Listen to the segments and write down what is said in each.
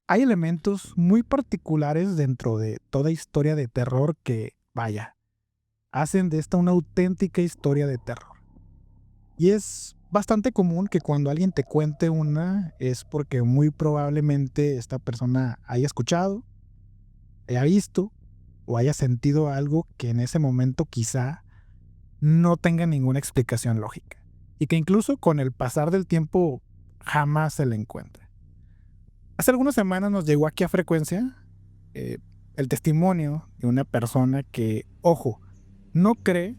Hay elementos muy particulares dentro de toda historia de terror que, vaya, hacen de esta una auténtica historia de terror. Y es bastante común que cuando alguien te cuente una es porque muy probablemente esta persona haya escuchado, haya visto o haya sentido algo que en ese momento quizá no tenga ninguna explicación lógica y que incluso con el pasar del tiempo jamás se le encuentra. Hace algunas semanas nos llegó aquí a Frecuencia eh, el testimonio de una persona que, ojo, no cree,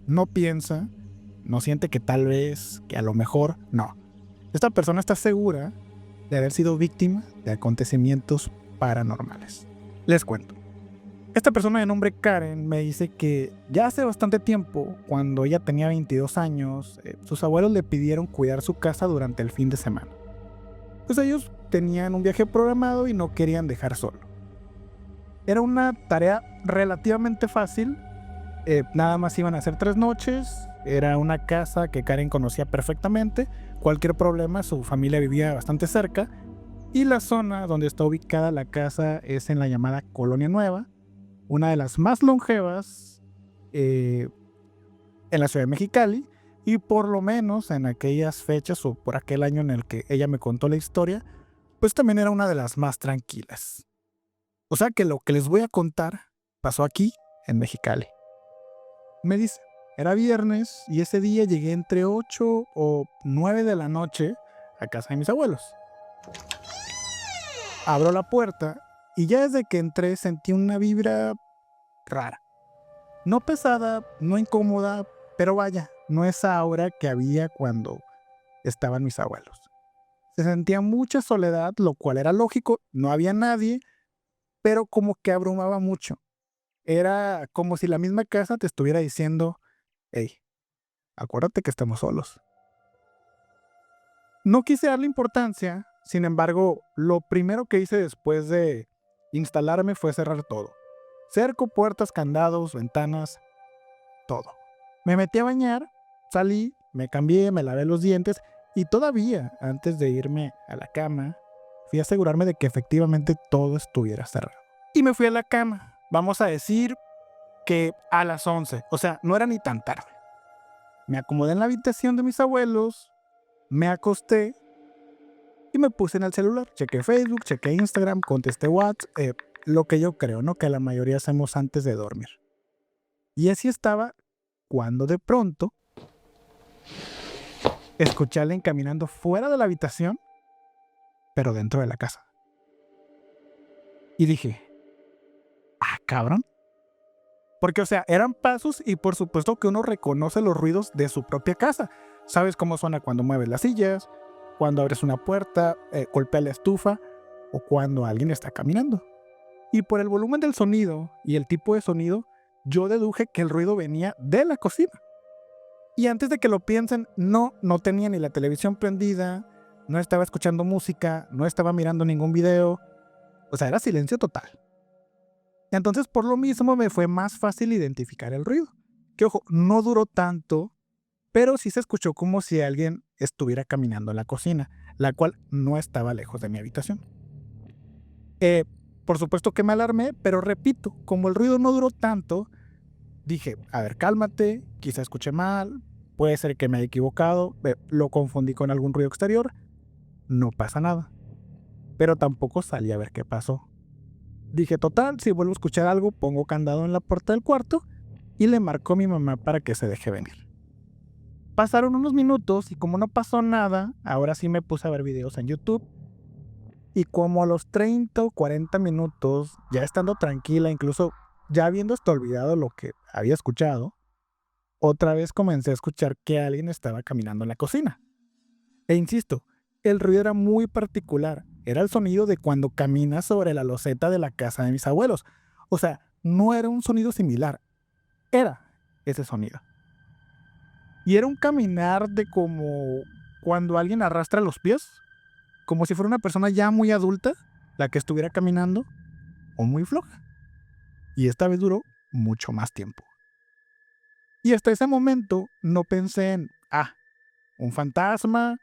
no piensa, no siente que tal vez, que a lo mejor, no. Esta persona está segura de haber sido víctima de acontecimientos paranormales. Les cuento. Esta persona de nombre Karen me dice que ya hace bastante tiempo, cuando ella tenía 22 años, sus abuelos le pidieron cuidar su casa durante el fin de semana. Pues ellos tenían un viaje programado y no querían dejar solo. Era una tarea relativamente fácil, nada más iban a hacer 3 noches, era una casa que Karen conocía perfectamente, cualquier problema, su familia vivía bastante cerca, y la zona donde está ubicada la casa es en la llamada Colonia Nueva, una de las más longevas eh, en la ciudad de Mexicali, y por lo menos en aquellas fechas o por aquel año en el que ella me contó la historia, pues también era una de las más tranquilas. O sea que lo que les voy a contar pasó aquí, en Mexicali. Me dice, era viernes y ese día llegué entre 8 o 9 de la noche a casa de mis abuelos. Abro la puerta y ya desde que entré sentí una vibra rara. No pesada, no incómoda, pero vaya, no esa aura que había cuando estaban mis abuelos. Se sentía mucha soledad, lo cual era lógico, no había nadie, pero como que abrumaba mucho. Era como si la misma casa te estuviera diciendo, hey, acuérdate que estamos solos. No quise darle importancia, sin embargo, lo primero que hice después de instalarme fue cerrar todo. Cerco, puertas, candados, ventanas, todo. Me metí a bañar, salí, me cambié, me lavé los dientes y todavía, antes de irme a la cama, fui a asegurarme de que efectivamente todo estuviera cerrado. Y me fui a la cama, vamos a decir que a las 11, o sea, no era ni tan tarde. Me acomodé en la habitación de mis abuelos, me acosté y me puse en el celular. Chequé Facebook, chequé Instagram, contesté WhatsApp, lo que yo creo, ¿no? Que la mayoría hacemos antes de dormir. Y así estaba cuando de pronto escuché a alguien caminando fuera de la habitación, pero dentro de la casa. Y dije, ah, cabrón. Porque, o sea, eran pasos y por supuesto que uno reconoce los ruidos de su propia casa. Sabes cómo suena cuando mueves las sillas, cuando abres una puerta, golpea la estufa o cuando alguien está caminando. Y por el volumen del sonido y el tipo de sonido, yo deduje que el ruido venía de la cocina. Y antes de que lo piensen, no tenía ni la televisión prendida, no estaba escuchando música, no estaba mirando ningún video. O sea, era silencio total. Entonces, por lo mismo, me fue más fácil identificar el ruido. Que ojo, no duró tanto, pero sí se escuchó como si alguien estuviera caminando en la cocina, la cual no estaba lejos de mi habitación. Eh, por supuesto que me alarmé, pero repito, como el ruido no duró tanto, dije, a ver, cálmate, quizá escuché mal, puede ser que me haya equivocado, lo confundí con algún ruido exterior, no pasa nada. Pero tampoco salí a ver qué pasó. Dije, total, si vuelvo a escuchar algo, pongo candado en la puerta del cuarto y le marcó a mi mamá para que se deje venir. Pasaron unos minutos y como no pasó nada, ahora sí me puse a ver videos en YouTube. Y como a los 30 o 40 minutos, ya estando tranquila, incluso ya habiendo hasta olvidado lo que había escuchado, otra vez comencé a escuchar que alguien estaba caminando en la cocina. E insisto, el ruido era muy particular. Era el sonido de cuando caminas sobre la loseta de la casa de mis abuelos. O sea, no era un sonido similar. Era ese sonido. Y era un caminar de como cuando alguien arrastra los pies, como si fuera una persona ya muy adulta la que estuviera caminando, o muy floja. Y esta vez duró mucho más tiempo. Y hasta ese momento no pensé en, un fantasma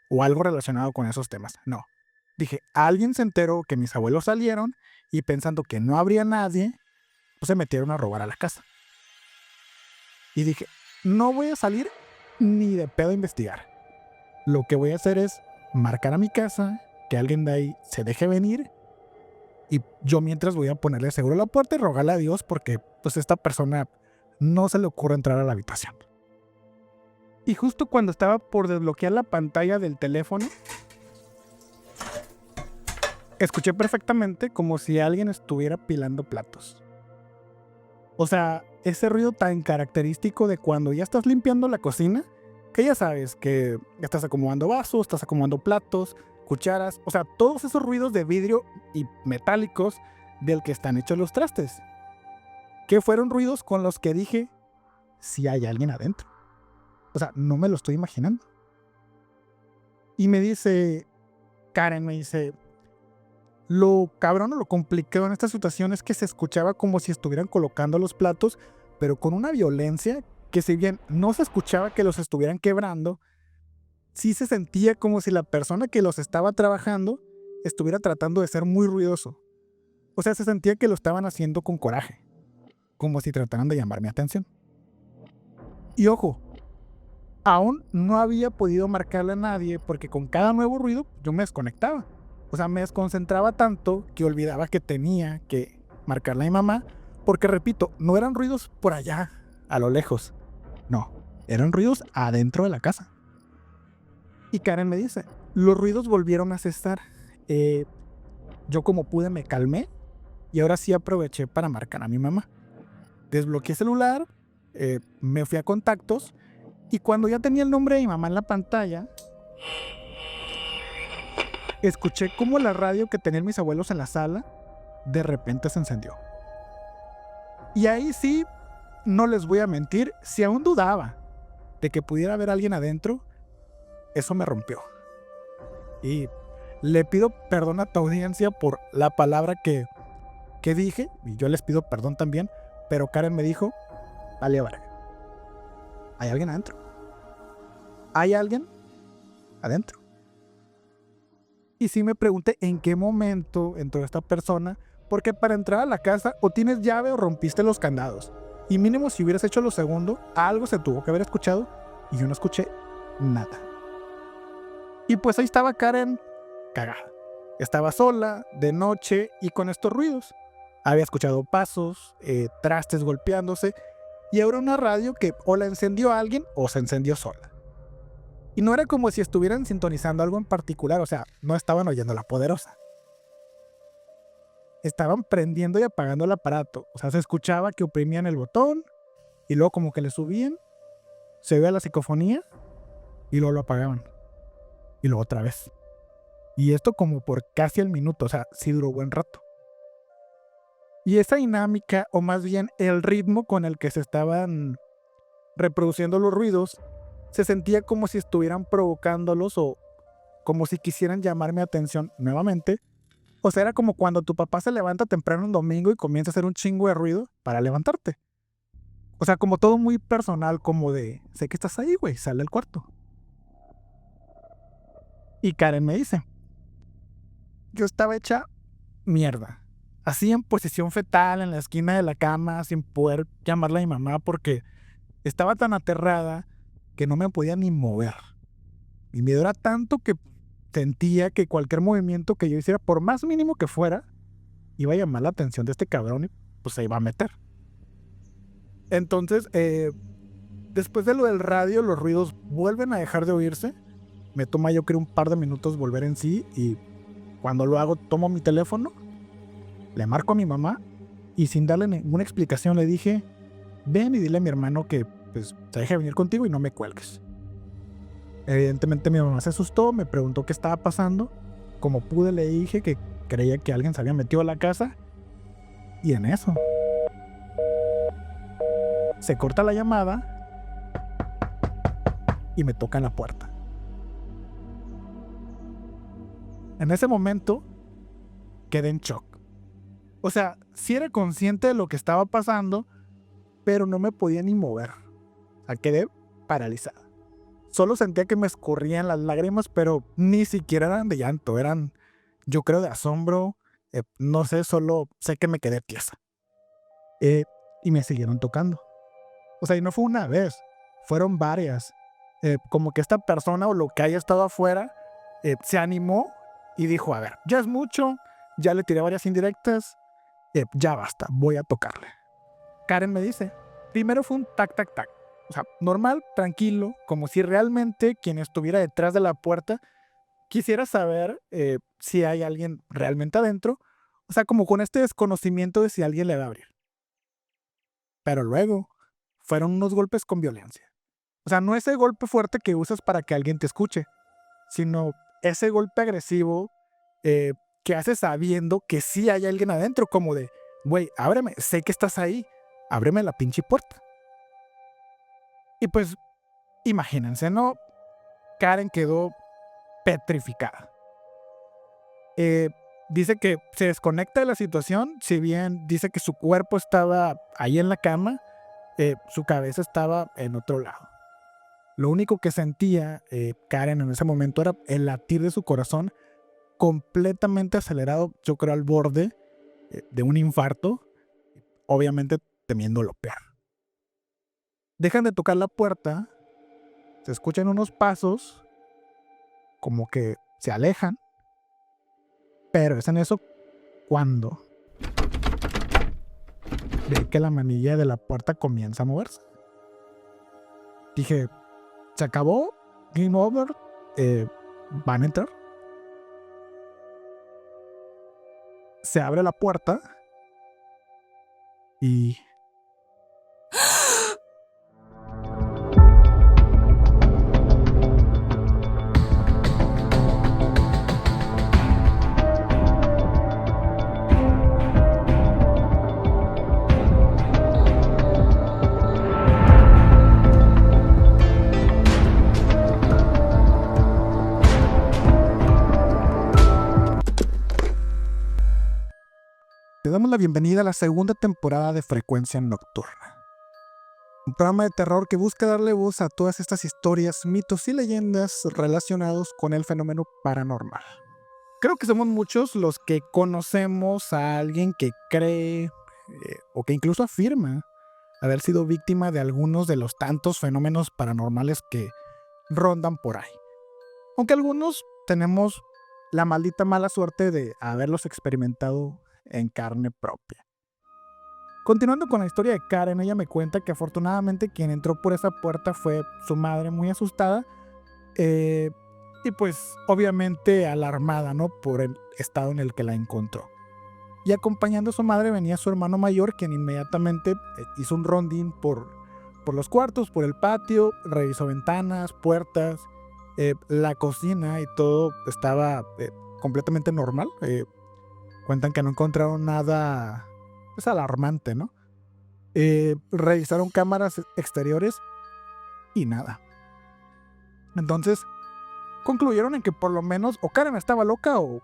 o algo relacionado con esos temas. No. Dije, alguien se enteró que mis abuelos salieron y pensando que no habría nadie, pues se metieron a robar a la casa. Y dije, no voy a salir ni de pedo a investigar. Lo que voy a hacer es marcar a mi casa, que alguien de ahí se deje venir y yo mientras voy a ponerle seguro la puerta y rogarle a Dios porque pues esta persona no se le ocurre entrar a la habitación. Y justo cuando estaba por desbloquear la pantalla del teléfono, escuché perfectamente como si alguien estuviera pilando platos. O sea, ese ruido tan característico de cuando ya estás limpiando la cocina, que ya sabes que estás acomodando vasos, estás acomodando platos, cucharas, o sea, todos esos ruidos de vidrio y metálicos del que están hechos los trastes. Que fueron ruidos con los que dije, si hay alguien adentro. O sea, no me lo estoy imaginando. Y me dice, Karen me dice, lo cabrón o lo complicado en esta situación es que se escuchaba como si estuvieran colocando los platos, pero con una violencia que si bien no se escuchaba que los estuvieran quebrando, sí se sentía como si la persona que los estaba trabajando estuviera tratando de ser muy ruidoso. O sea, se sentía que lo estaban haciendo con coraje, como si trataran de llamar mi atención. Y ojo, aún no había podido marcarle a nadie porque con cada nuevo ruido yo me desconectaba. O sea, me desconcentraba tanto que olvidaba que tenía que marcarle a mi mamá porque, repito, no eran ruidos por allá, a lo lejos. No, eran ruidos adentro de la casa. Y Karen me dice, los ruidos volvieron a cesar. Yo como pude me calmé y ahora sí aproveché para marcar a mi mamá. Desbloqueé el celular, me fui a contactos y cuando ya tenía el nombre de mi mamá en la pantalla, escuché cómo la radio que tenían mis abuelos en la sala de repente se encendió. Y ahí sí, no les voy a mentir, si aún dudaba de que pudiera haber alguien adentro, eso me rompió. Y le pido perdón a tu audiencia por la palabra que dije, y yo les pido perdón también, pero Karen me dijo, vale, verga. ¿Hay alguien adentro? ¿Hay alguien adentro? Y sí me pregunté en qué momento entró esta persona, porque para entrar a la casa o tienes llave o rompiste los candados. Y mínimo si hubieras hecho lo segundo, algo se tuvo que haber escuchado y yo no escuché nada. Y pues ahí estaba Karen cagada. Estaba sola, de noche y con estos ruidos. Había escuchado pasos, trastes golpeándose y ahora una radio que o la encendió alguien o se encendió sola. Y no era como si estuvieran sintonizando algo en particular, o sea, no estaban oyendo La Poderosa. Estaban prendiendo y apagando el aparato, o sea, se escuchaba que oprimían el botón y luego como que le subían, se veía la psicofonía y luego lo apagaban. Y luego otra vez. Y esto como por casi el minuto, o sea, sí duró buen rato. Y esa dinámica, o más bien el ritmo con el que se estaban reproduciendo los ruidos, se sentía como si estuvieran provocándolos o como si quisieran llamar mi atención nuevamente. O sea, era como cuando tu papá se levanta temprano un domingo y comienza a hacer un chingo de ruido para levantarte. O sea, como todo muy personal, como de, sé que estás ahí, güey, sale del cuarto. Y Karen me dice, yo estaba hecha mierda. Así en posición fetal en la esquina de la cama, sin poder llamarle a mi mamá porque estaba tan aterrada que no me podía ni mover. Mi miedo era tanto que sentía que cualquier movimiento que yo hiciera, por más mínimo que fuera, iba a llamar la atención de este cabrón y pues se iba a meter. Entonces, después de lo del radio, los ruidos vuelven a dejar de oírse. Me toma yo creo un par de minutos volver en sí y cuando lo hago tomo mi teléfono, le marco a mi mamá y sin darle ninguna explicación le dije, ven y dile a mi hermano que pues se deje venir contigo y no me cuelgues. Evidentemente mi mamá se asustó, me preguntó qué estaba pasando. Como pude le dije que creía que alguien se había metido a la casa y en eso se corta la llamada y me tocan la puerta. En ese momento quedé en shock. O sea, sí era consciente de lo que estaba pasando, pero no me podía ni mover. O sea, quedé paralizada. Solo sentía que me escurrían las lágrimas, pero ni siquiera eran de llanto, eran yo creo de asombro, no sé, solo sé que me quedé tiesa. Y me siguieron tocando. O sea, y no fue una vez, fueron varias. Como que esta persona o lo que haya estado afuera se animó y dijo, a ver, ya es mucho, ya le tiré varias indirectas, ya basta, voy a tocarle. Karen me dice, primero fue un tac, tac, tac. O sea, normal, tranquilo, como si realmente quien estuviera detrás de la puerta quisiera saber si hay alguien realmente adentro. O sea, como con este desconocimiento de si alguien le va a abrir. Pero luego fueron unos golpes con violencia. O sea, no ese golpe fuerte que usas para que alguien te escuche, sino ese golpe agresivo que haces sabiendo que sí hay alguien adentro, como de, güey, ábreme, sé que estás ahí, ábreme la pinche puerta. Y pues, imagínense, ¿no? Karen quedó petrificada. Dice que se desconecta de la situación, si bien dice que su cuerpo estaba ahí en la cama, su cabeza estaba en otro lado. Lo único que sentía Karen en ese momento era el latir de su corazón completamente acelerado, yo creo al borde de un infarto, obviamente temiendo lo peor. Dejan de tocar la puerta, se escuchan unos pasos, como que se alejan, pero es en eso cuando ve que la manilla de la puerta comienza a moverse. Dije, se acabó, game over, van a entrar. Se abre la puerta y te damos la bienvenida a la segunda temporada de Frecuencia Nocturna. Un programa de terror que busca darle voz a todas estas historias, mitos y leyendas relacionados con el fenómeno paranormal. Creo que somos muchos los que conocemos a alguien que cree o que incluso afirma haber sido víctima de algunos de los tantos fenómenos paranormales que rondan por ahí. Aunque algunos tenemos la maldita mala suerte de haberlos experimentado en carne propia. Continuando con la historia de Karen, ella me cuenta que afortunadamente quien entró por esa puerta fue su madre muy asustada y pues obviamente alarmada, ¿no? Por el estado en el que la encontró. Y acompañando a su madre venía su hermano mayor, quien inmediatamente hizo un rondín por los cuartos, por el patio, revisó ventanas, puertas, la cocina y todo estaba completamente normal. Cuentan que no encontraron nada pues, alarmante, ¿no? Revisaron cámaras exteriores y nada. Entonces concluyeron en que por lo menos o Karen estaba loca o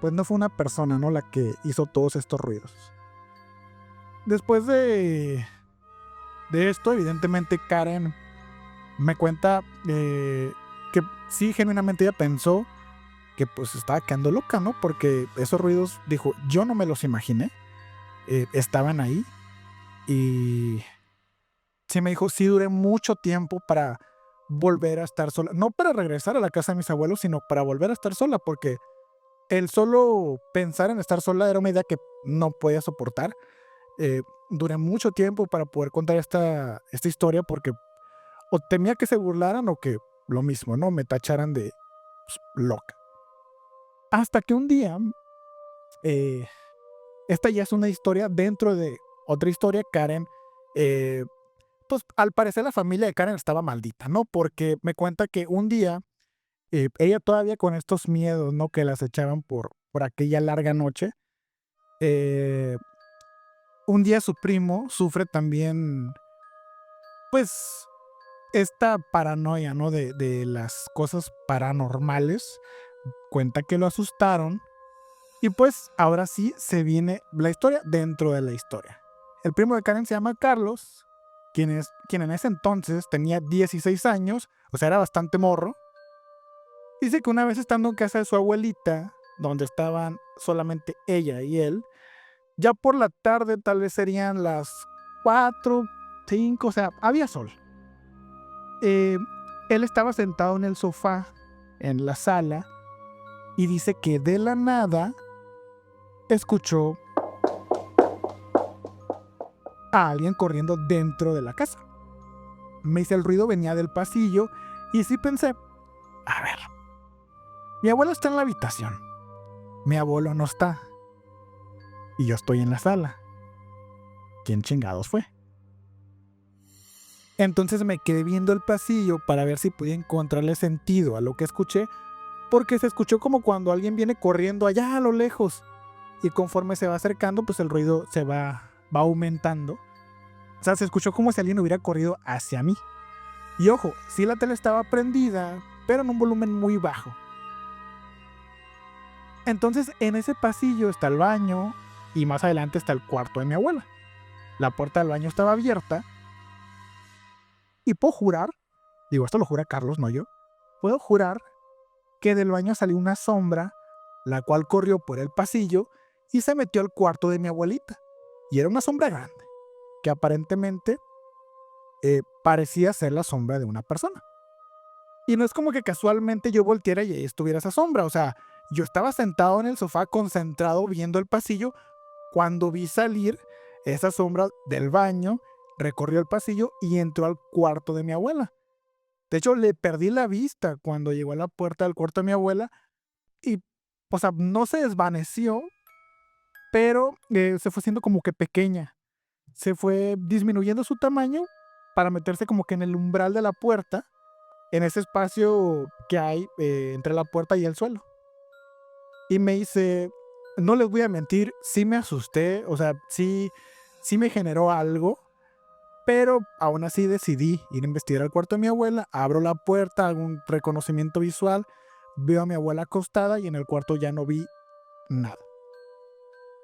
pues no fue una persona, ¿no? La que hizo todos estos ruidos. Después de esto, evidentemente Karen me cuenta que sí, genuinamente ella pensó que pues estaba quedando loca, ¿no? Porque esos ruidos, dijo, yo no me los imaginé. Estaban ahí y sí me dijo, sí duré mucho tiempo para volver a estar sola. No para regresar a la casa de mis abuelos, sino para volver a estar sola, porque el solo pensar en estar sola era una idea que no podía soportar. Duré mucho tiempo para poder contar esta historia porque o temía que se burlaran o que lo mismo, ¿no? Me tacharan de pues, loca. Hasta que un día, esta ya es una historia dentro de otra historia, Karen, pues al parecer la familia de Karen estaba maldita, ¿no? Porque me cuenta que un día, ella todavía con estos miedos, ¿no? Que las echaban por aquella larga noche, un día su primo sufre también, pues, esta paranoia, ¿no? De las cosas paranormales. Cuenta que lo asustaron. Y pues ahora sí se viene la historia dentro de la historia. El primo de Karen se llama Carlos, quien en ese entonces tenía 16 años, o sea, era bastante morro. Dice que una vez estando en casa de su abuelita, donde estaban solamente ella y él, ya por la tarde, tal vez serían las 4, 5, o sea, había sol. Él estaba sentado en el sofá, en la sala, y dice que de la nada escuchó a alguien corriendo dentro de la casa. Me dice, el ruido venía del pasillo, y sí pensé, a ver, mi abuelo está en la habitación, mi abuelo no está, y yo estoy en la sala. ¿Quién chingados fue? Entonces me quedé viendo el pasillo para ver si podía encontrarle sentido a lo que escuché, porque se escuchó como cuando alguien viene corriendo allá a lo lejos, y conforme se va acercando, pues el ruido se va aumentando. O sea, se escuchó como si alguien hubiera corrido hacia mí. Y ojo, sí, la tele estaba prendida, pero en un volumen muy bajo. Entonces en ese pasillo está el baño, y más adelante está el cuarto de mi abuela. La puerta del baño estaba abierta, y puedo jurar, digo, esto lo jura Carlos, no yo, puedo jurar que del baño salió una sombra, la cual corrió por el pasillo y se metió al cuarto de mi abuelita. Y era una sombra grande, que aparentemente parecía ser la sombra de una persona. Y no es como que casualmente yo volteara y ahí estuviera esa sombra. O sea, yo estaba sentado en el sofá concentrado viendo el pasillo cuando vi salir esa sombra del baño, recorrió el pasillo y entró al cuarto de mi abuela. De hecho, le perdí la vista cuando llegó a la puerta del cuarto de mi abuela y, o sea, no se desvaneció, pero se fue haciendo como que pequeña. Se fue disminuyendo su tamaño para meterse como que en el umbral de la puerta, en ese espacio que hay entre la puerta y el suelo. Y me dice, no les voy a mentir, sí me asusté, o sea, sí me generó algo, pero aún así decidí ir a investigar al cuarto de mi abuela, abro la puerta, hago un reconocimiento visual, veo a mi abuela acostada y en el cuarto ya no vi nada.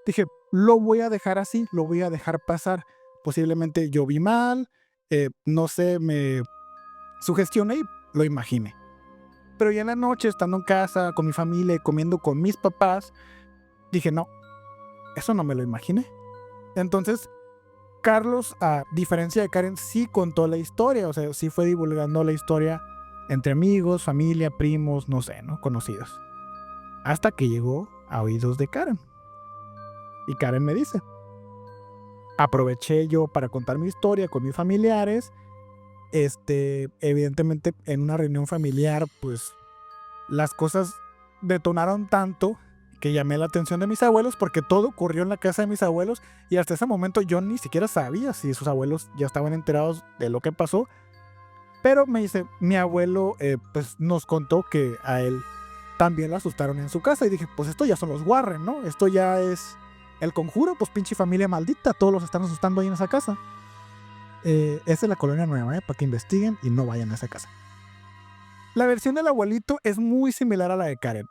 Dije, lo voy a dejar así, lo voy a dejar pasar. Posiblemente yo vi mal, no sé, me sugestioné y lo imaginé. Pero ya en la noche, estando en casa, con mi familia, comiendo con mis papás, dije, no, eso no me lo imaginé. Entonces, Carlos, a diferencia de Karen, sí contó la historia, o sea, sí fue divulgando la historia entre amigos, familia, primos, no sé, ¿no? Conocidos. Hasta que llegó a oídos de Karen. Y Karen me dice, aproveché yo para contar mi historia con mis familiares. Evidentemente en una reunión familiar, pues las cosas detonaron tanto que llamé la atención de mis abuelos porque todo ocurrió en la casa de mis abuelos y hasta ese momento yo ni siquiera sabía si sus abuelos ya estaban enterados de lo que pasó. Pero me dice, mi abuelo pues nos contó que a él también lo asustaron en su casa y dije, pues esto ya son los Warren, ¿no? Esto ya es el conjuro, pues pinche familia maldita, todos los están asustando ahí en esa casa. Esa es la colonia nueva, para que investiguen y no vayan a esa casa. La versión del abuelito es muy similar a la de Karen.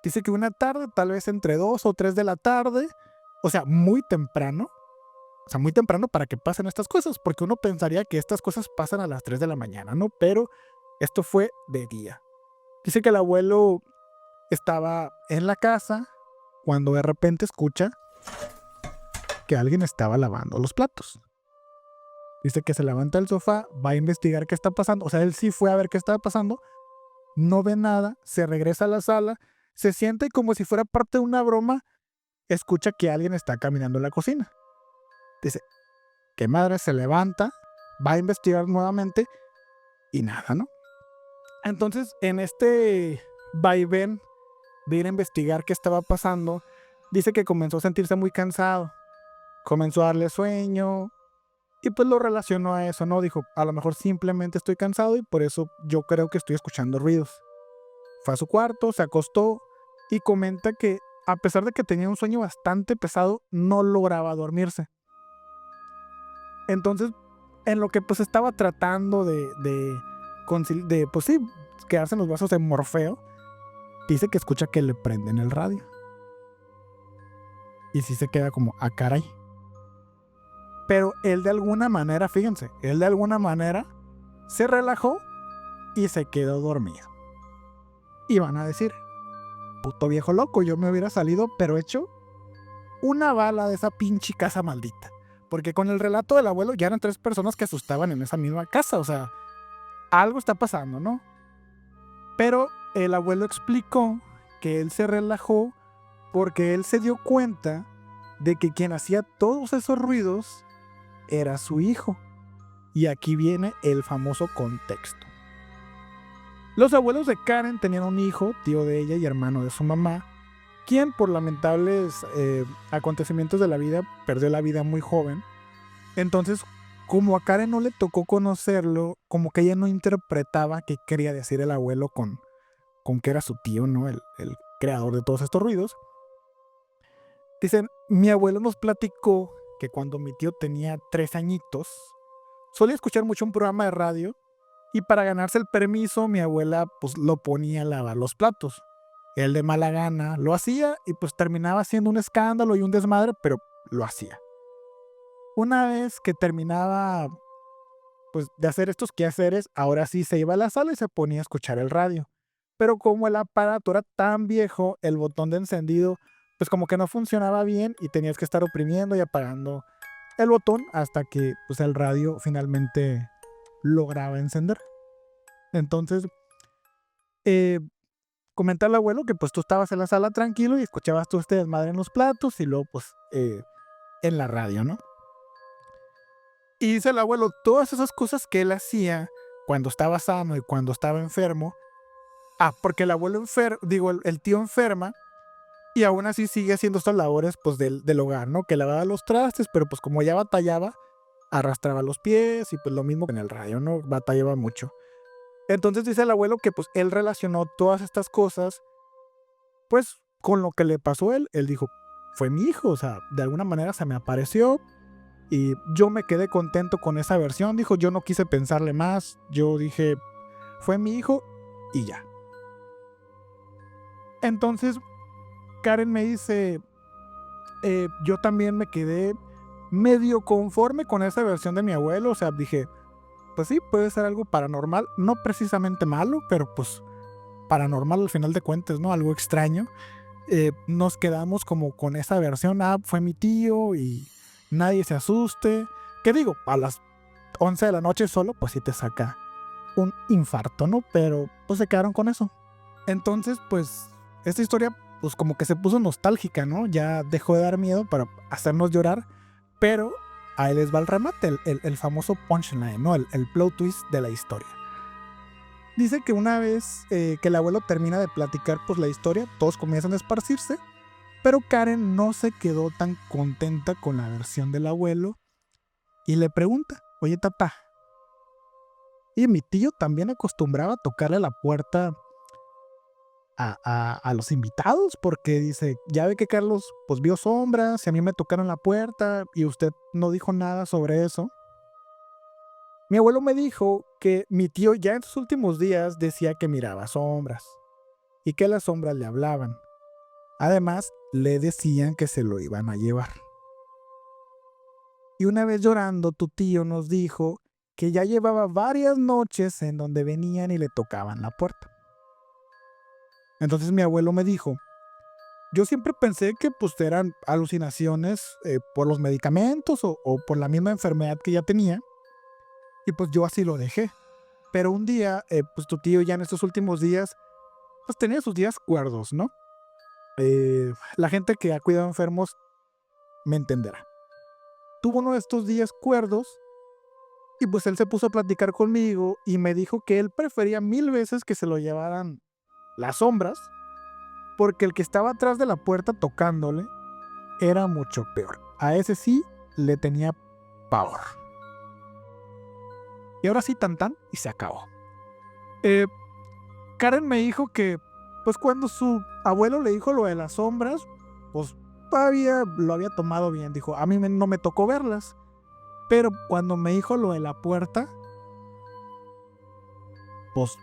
Dice que una tarde, tal vez entre 2 o 3 de la tarde, o sea, muy temprano para que pasen estas cosas, porque uno pensaría que estas cosas pasan a las 3 de la mañana, ¿no? Pero esto fue de día. Dice que el abuelo estaba en la casa cuando de repente escucha que alguien estaba lavando los platos. Dice que se levanta del sofá, va a investigar qué está pasando. O sea, él sí fue a ver qué estaba pasando. No ve nada, se regresa a la sala, se siente y como si fuera parte de una broma, escucha que alguien está caminando en la cocina. Dice, qué madre, se levanta, va a investigar nuevamente y nada, ¿no? Entonces, en este vaivén de ir a investigar qué estaba pasando, dice que comenzó a sentirse muy cansado, comenzó a darle sueño y pues lo relacionó a eso, ¿no? Dijo, a lo mejor simplemente estoy cansado y por eso yo creo que estoy escuchando ruidos. Fue a su cuarto, se acostó y comenta que a pesar de que tenía un sueño bastante pesado, no lograba dormirse. Entonces, en lo que pues estaba tratando de pues sí, quedarse en los brazos de Morfeo, dice que escucha que le prenden el radio. Y sí se queda como, ah, caray. Pero él de alguna manera, fíjense, él de alguna manera se relajó y se quedó dormido. Y van a decir, puto viejo loco, yo me hubiera salido, pero hecho una bala de esa pinche casa maldita. Porque con el relato del abuelo ya eran 3 personas que asustaban en esa misma casa. O sea, algo está pasando, ¿no? Pero el abuelo explicó que él se relajó porque él se dio cuenta de que quien hacía todos esos ruidos era su hijo. Y aquí viene el famoso contexto. Los abuelos de Karen tenían un hijo, tío de ella y hermano de su mamá, quien por lamentables acontecimientos de la vida perdió la vida muy joven. Entonces, como a Karen no le tocó conocerlo, como que ella no interpretaba qué quería decir el abuelo con que era su tío, ¿no? El creador de todos estos ruidos. Dicen, mi abuelo nos platicó que cuando mi tío tenía 3 añitos, solía escuchar mucho un programa de radio y para ganarse el permiso mi abuela pues lo ponía a lavar los platos. Él de mala gana lo hacía y pues terminaba siendo un escándalo y un desmadre, pero lo hacía. Una vez que terminaba pues de hacer estos quehaceres, ahora sí se iba a la sala y se ponía a escuchar el radio. Pero como el aparato era tan viejo, el botón de encendido pues como que no funcionaba bien y tenías que estar oprimiendo y apagando el botón hasta que pues el radio finalmente lograba encender. Entonces, comenta el abuelo que pues tú estabas en la sala tranquilo y escuchabas tú este desmadre en los platos y luego pues en la radio, ¿no? Y dice el abuelo, todas esas cosas que él hacía cuando estaba sano y cuando estaba enfermo, porque el abuelo el tío enferma y aún así sigue haciendo estas labores pues del hogar, ¿no? Que lavaba los trastes, pero pues como ya batallaba, arrastraba los pies y pues lo mismo que en el radio, ¿no? Batallaba mucho. Entonces dice el abuelo que pues él relacionó todas estas cosas pues con lo que le pasó a él. Él dijo, fue mi hijo, o sea, de alguna manera se me apareció y yo me quedé contento con esa versión. Dijo, yo no quise pensarle más, yo dije, fue mi hijo y ya. Entonces Karen me dice, yo también me quedé medio conforme con esa versión de mi abuelo. O sea, dije, pues sí, puede ser algo paranormal, no precisamente malo, pero pues paranormal al final de cuentas, ¿no? Algo extraño. Nos quedamos como con esa versión, fue mi tío y nadie se asuste. ¿Qué digo? A las 11 de la noche solo, pues sí te saca un infarto, ¿no? Pero pues se quedaron con eso. Entonces, pues, esta historia pues como que se puso nostálgica, ¿no? Ya dejó de dar miedo para hacernos llorar, pero ahí les va el remate, el famoso punchline, ¿no? El plot twist de la historia. Dice que una vez que el abuelo termina de platicar pues la historia, todos comienzan a esparcirse, pero Karen no se quedó tan contenta con la versión del abuelo y le pregunta, oye tata, y mi tío también acostumbraba a tocarle la puerta a los invitados, porque dice, ya ve que Carlos pues vio sombras y a mí me tocaron la puerta y usted no dijo nada sobre eso. Mi abuelo me dijo que mi tío ya en sus últimos días decía que miraba sombras y que las sombras le hablaban. Además, le decían que se lo iban a llevar. Y una vez llorando, tu tío nos dijo que ya llevaba varias noches en donde venían y le tocaban la puerta. Entonces mi abuelo me dijo, yo siempre pensé que pues eran alucinaciones por los medicamentos o por la misma enfermedad que ya tenía. Y pues yo así lo dejé. Pero un día, pues tu tío ya en estos últimos días, pues tenía sus días cuerdos, ¿no? La gente que ha cuidado enfermos me entenderá. Tuvo uno de estos días cuerdos y pues él se puso a platicar conmigo y me dijo que él prefería 1000 veces que se lo llevaran las sombras, porque el que estaba atrás de la puerta tocándole era mucho peor. A ese sí le tenía pavor. Y ahora sí, tan y se acabó. Karen me dijo que pues cuando su abuelo le dijo lo de las sombras, pues todavía lo había tomado bien. Dijo, a mí no me tocó verlas. Pero cuando me dijo lo de la puerta, pues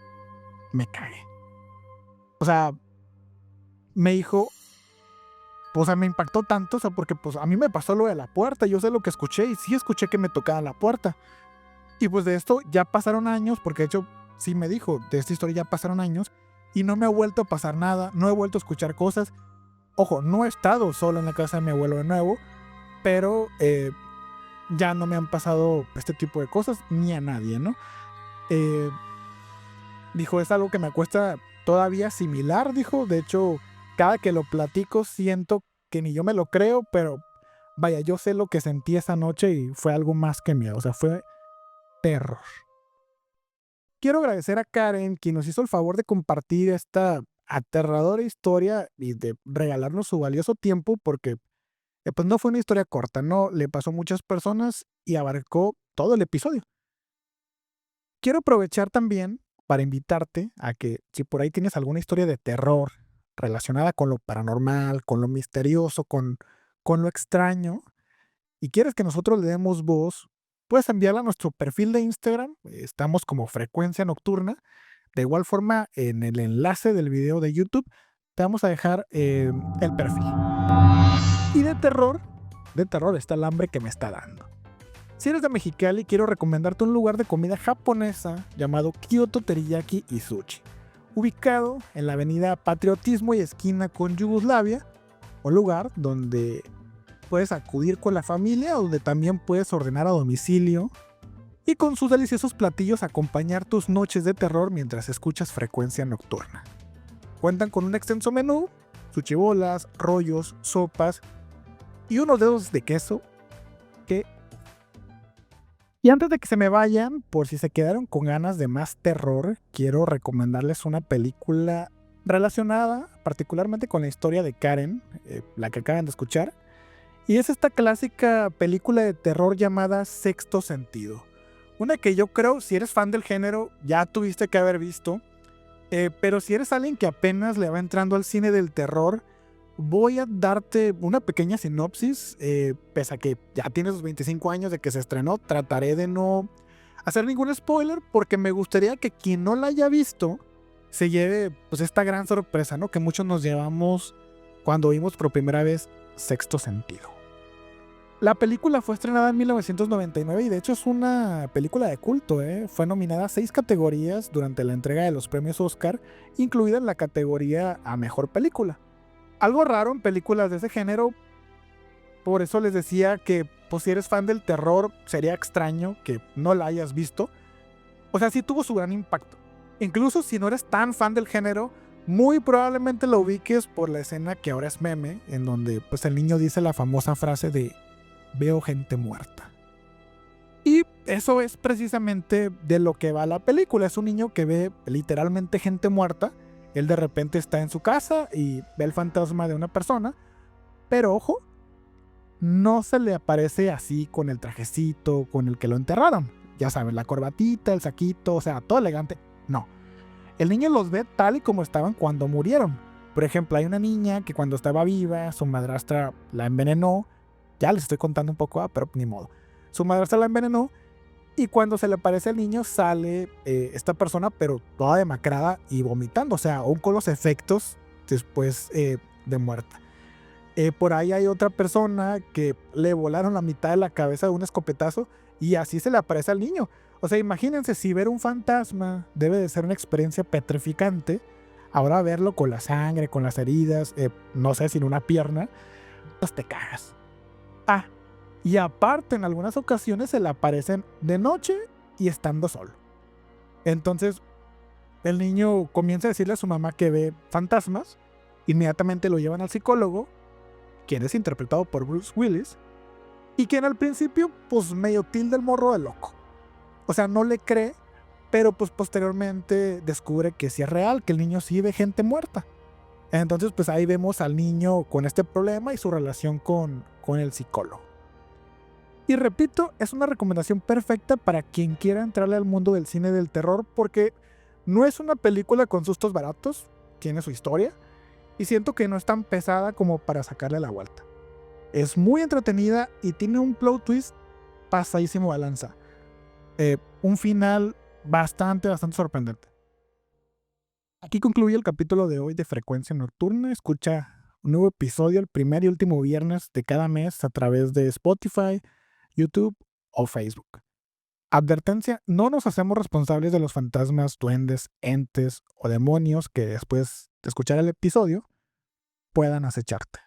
me cagué. O sea, me dijo, pues me impactó tanto, o sea, porque pues a mí me pasó lo de la puerta, yo sé lo que escuché y sí escuché que me tocaban la puerta. Y pues de esto ya pasaron años, porque de hecho sí me dijo, de esta historia ya pasaron años, y no me ha vuelto a pasar nada, no he vuelto a escuchar cosas. Ojo, no he estado solo en la casa de mi abuelo de nuevo, pero ya no me han pasado este tipo de cosas ni a nadie, ¿no? Eh, Dijo, es algo que me cuesta todavía asimilar, dijo. De hecho, cada que lo platico siento que ni yo me lo creo, pero vaya, yo sé lo que sentí esa noche y fue algo más que miedo, o sea, fue terror. Quiero agradecer a Karen, quien nos hizo el favor de compartir esta aterradora historia y de regalarnos su valioso tiempo, porque pues no fue una historia corta, no le pasó a muchas personas y abarcó todo el episodio. Quiero aprovechar también para invitarte a que si por ahí tienes alguna historia de terror relacionada con lo paranormal, con lo misterioso, con lo extraño, y quieres que nosotros le demos voz, puedes enviarla a nuestro perfil de Instagram. Estamos como Frecuencia Nocturna. De igual forma, en el enlace del video de YouTube, te vamos a dejar el perfil. Y de terror está el hambre que me está dando. Si eres de Mexicali, quiero recomendarte un lugar de comida japonesa llamado Kyoto Teriyaki y Sushi, ubicado en la avenida Patriotismo y esquina con Yugoslavia, un lugar donde puedes acudir con la familia o donde también puedes ordenar a domicilio y con sus deliciosos platillos acompañar tus noches de terror mientras escuchas Frecuencia Nocturna. Cuentan con un extenso menú, sushi bolas, rollos, sopas y unos dedos de queso que... Y antes de que se me vayan, por si se quedaron con ganas de más terror, quiero recomendarles una película relacionada particularmente con la historia de Karen, la que acaban de escuchar. Y es esta clásica película de terror llamada Sexto Sentido. Una que yo creo, si eres fan del género, ya tuviste que haber visto. Pero si eres alguien que apenas le va entrando al cine del terror, voy a darte una pequeña sinopsis. Pese a que ya tienes los 25 años de que se estrenó, trataré de no hacer ningún spoiler porque me gustaría que quien no la haya visto se lleve pues esta gran sorpresa, ¿no? Que muchos nos llevamos cuando vimos por primera vez Sexto Sentido. La película fue estrenada en 1999 y de hecho es una película de culto, ¿eh? Fue nominada a 6 categorías durante la entrega de los premios Oscar, incluida en la categoría a Mejor Película. Algo raro en películas de ese género, por eso les decía que pues, si eres fan del terror sería extraño que no la hayas visto. O sea, sí tuvo su gran impacto. Incluso si no eres tan fan del género, muy probablemente lo ubiques por la escena que ahora es meme, en donde pues, el niño dice la famosa frase de veo gente muerta. Y eso es precisamente de lo que va la película. Es un niño que ve literalmente gente muerta. Él de repente está en su casa y ve el fantasma de una persona. Pero ojo, no se le aparece así con el trajecito con el que lo enterraron. Ya saben, la corbatita, el saquito, o sea, todo elegante. No. El niño los ve tal y como estaban cuando murieron. Por ejemplo, hay una niña que cuando estaba viva, su madrastra la envenenó. Ya les estoy contando un poco, pero ni modo. Su madrastra la envenenó y cuando se le aparece al niño sale esta persona, pero toda demacrada y vomitando. O sea, aún con los efectos después de muerta. Por ahí hay otra persona que le volaron la mitad de la cabeza de un escopetazo y así se le aparece al niño. O sea, imagínense, si ver un fantasma debe de ser una experiencia petrificante, ahora verlo con la sangre, con las heridas, no sé, sin una pierna, pues te cagas. Ah, y aparte en algunas ocasiones se le aparecen de noche y estando solo. Entonces el niño comienza a decirle a su mamá que ve fantasmas, inmediatamente lo llevan al psicólogo, quien es interpretado por Bruce Willis, y quien al principio pues medio tilda el morro de loco. O sea, no le cree, pero pues posteriormente descubre que sí es real, que el niño sí ve gente muerta. Entonces pues ahí vemos al niño con este problema y su relación con el psicólogo. Y repito, es una recomendación perfecta para quien quiera entrarle al mundo del cine del terror porque no es una película con sustos baratos, tiene su historia, y siento que no es tan pesada como para sacarle la vuelta. Es muy entretenida y tiene un plot twist pasadísimo de lanza. Un final bastante sorprendente. Aquí concluye el capítulo de hoy de Frecuencia Nocturna. Escucha un nuevo episodio el primer y último viernes de cada mes a través de Spotify, YouTube o Facebook. Advertencia, no nos hacemos responsables de los fantasmas, duendes, entes o demonios que después de escuchar el episodio puedan acecharte.